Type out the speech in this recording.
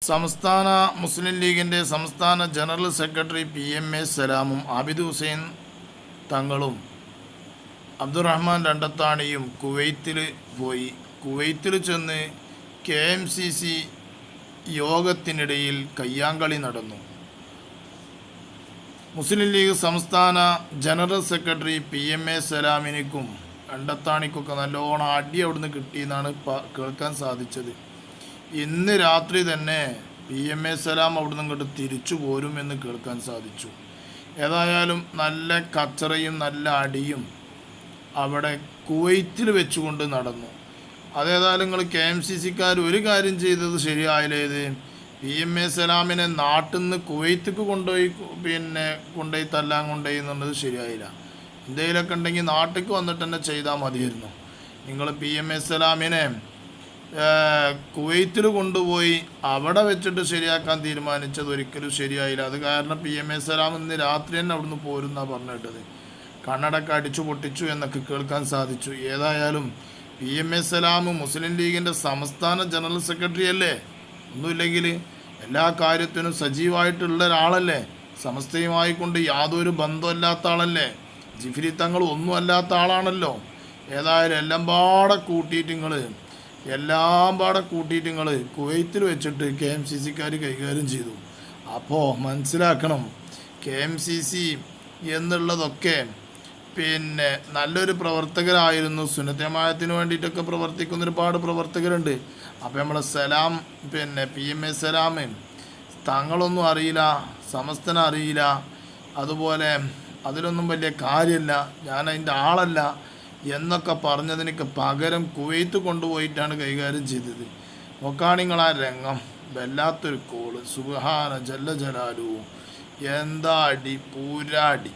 സംസ്ഥാന മുസ്ലിം ലീഗിൻ്റെ സംസ്ഥാന ജനറൽ സെക്രട്ടറി PMA സലാമും ആബിദ് ഹുസൈൻ തങ്ങളും അബ്ദുറഹ്മാൻ രണ്ടത്താണിയും കുവൈത്തിൽ പോയി. കുവൈത്തിൽ ചെന്ന് KMCC യോഗത്തിനിടയിൽ കയ്യാങ്കളി നടന്നു. മുസ്ലിം ലീഗ് സംസ്ഥാന ജനറൽ സെക്രട്ടറി PMA സലാമിനിക്കും രണ്ടത്താണിക്കൊക്കെ നല്ലോണം അടി അവിടുന്ന് കിട്ടിയെന്നാണ് കേൾക്കാൻ സാധിച്ചത്. ഇന്ന് രാത്രി തന്നെ PMA സലാം അവിടുന്ന് ഇങ്ങോട്ട് തിരിച്ചു പോരുമെന്ന് കേൾക്കാൻ സാധിച്ചു. ഏതായാലും നല്ല കച്ചറയും നല്ല അടിയും അവിടെ കുവൈത്തിൽ വെച്ചുകൊണ്ട് നടന്നു. അതേതായാലും നിങ്ങൾ KMCCക്കാർ ഒരു കാര്യം ചെയ്തത് ശരിയായില്ലേത്, PMA സലാമിനെ നാട്ടിൽ നിന്ന് കുവൈത്തേക്ക് കൊണ്ടുപോയി തല്ലാൻ കൊണ്ടുപോയി എന്നുള്ളത് ശരിയായില്ല. എന്തെങ്കിലുമൊക്കെ ഉണ്ടെങ്കിൽ നാട്ടിലേക്ക് വന്നിട്ട് തന്നെ ചെയ്താൽ മതിയായിരുന്നു. നിങ്ങൾ PMA സലാമിനെ കുവൈത്തിൽ കൊണ്ടുപോയി അവിടെ വെച്ചിട്ട് ശരിയാക്കാൻ തീരുമാനിച്ചത് ഒരിക്കലും ശരിയായില്ല. അത് കാരണം PMA സലാം ഇന്ന് രാത്രി തന്നെ അവിടുന്ന് പോരുന്നാണ് പറഞ്ഞിട്ടത്. കണ്ണടക്ക അടിച്ചു പൊട്ടിച്ചു എന്നൊക്കെ കേൾക്കാൻ സാധിച്ചു. ഏതായാലും PMA സലാം മുസ്ലിം ലീഗിൻ്റെ സംസ്ഥാന ജനറൽ സെക്രട്ടറി അല്ലേ, ഒന്നുമില്ലെങ്കിൽ എല്ലാ കാര്യത്തിനും സജീവമായിട്ടുള്ള ഒരാളല്ലേ, സമസ്തയുമായി കൊണ്ട് യാതൊരു ബന്ധമില്ലാത്ത ആളല്ലേ, ജിഫ്രി തങ്ങൾ ഒന്നും അല്ലാത്ത ആളാണല്ലോ. ഏതായാലും എല്ലാം പാടെ കൂട്ടിയിട്ട് നിങ്ങൾ കുവൈത്തിൽ വെച്ചിട്ട് KMCCക്കാർ കൈകാര്യം ചെയ്തു. അപ്പോൾ മനസ്സിലാക്കണം, KMCC എന്നുള്ളതൊക്കെ നല്ലൊരു പ്രവർത്തകരായിരുന്നു. സുന്നത്തമായത്തിന് വേണ്ടിയിട്ടൊക്കെ പ്രവർത്തിക്കുന്ന ഒരുപാട് പ്രവർത്തകരുണ്ട്. അപ്പോൾ നമ്മളെ സലാം PMA സലാം തങ്ങളൊന്നും അറിയില്ല, സമസ്തനെ അറിയില്ല, അതുപോലെ അതിലൊന്നും വലിയ കാര്യമില്ല, ഞാൻ അതിൻ്റെ ആളല്ല എന്നൊക്കെ പറഞ്ഞതിനൊക്കെ പകരം കുവൈത്ത് കൊണ്ടുപോയിട്ടാണ് കൈകാര്യം ചെയ്തത്. നോക്കാണിങ്ങൾ ആ രംഗം, വല്ലാത്തൊരു കോള്. സുബ്ഹാന ജല്ല ജലാലു, എന്താ അടി, പൂരാടി.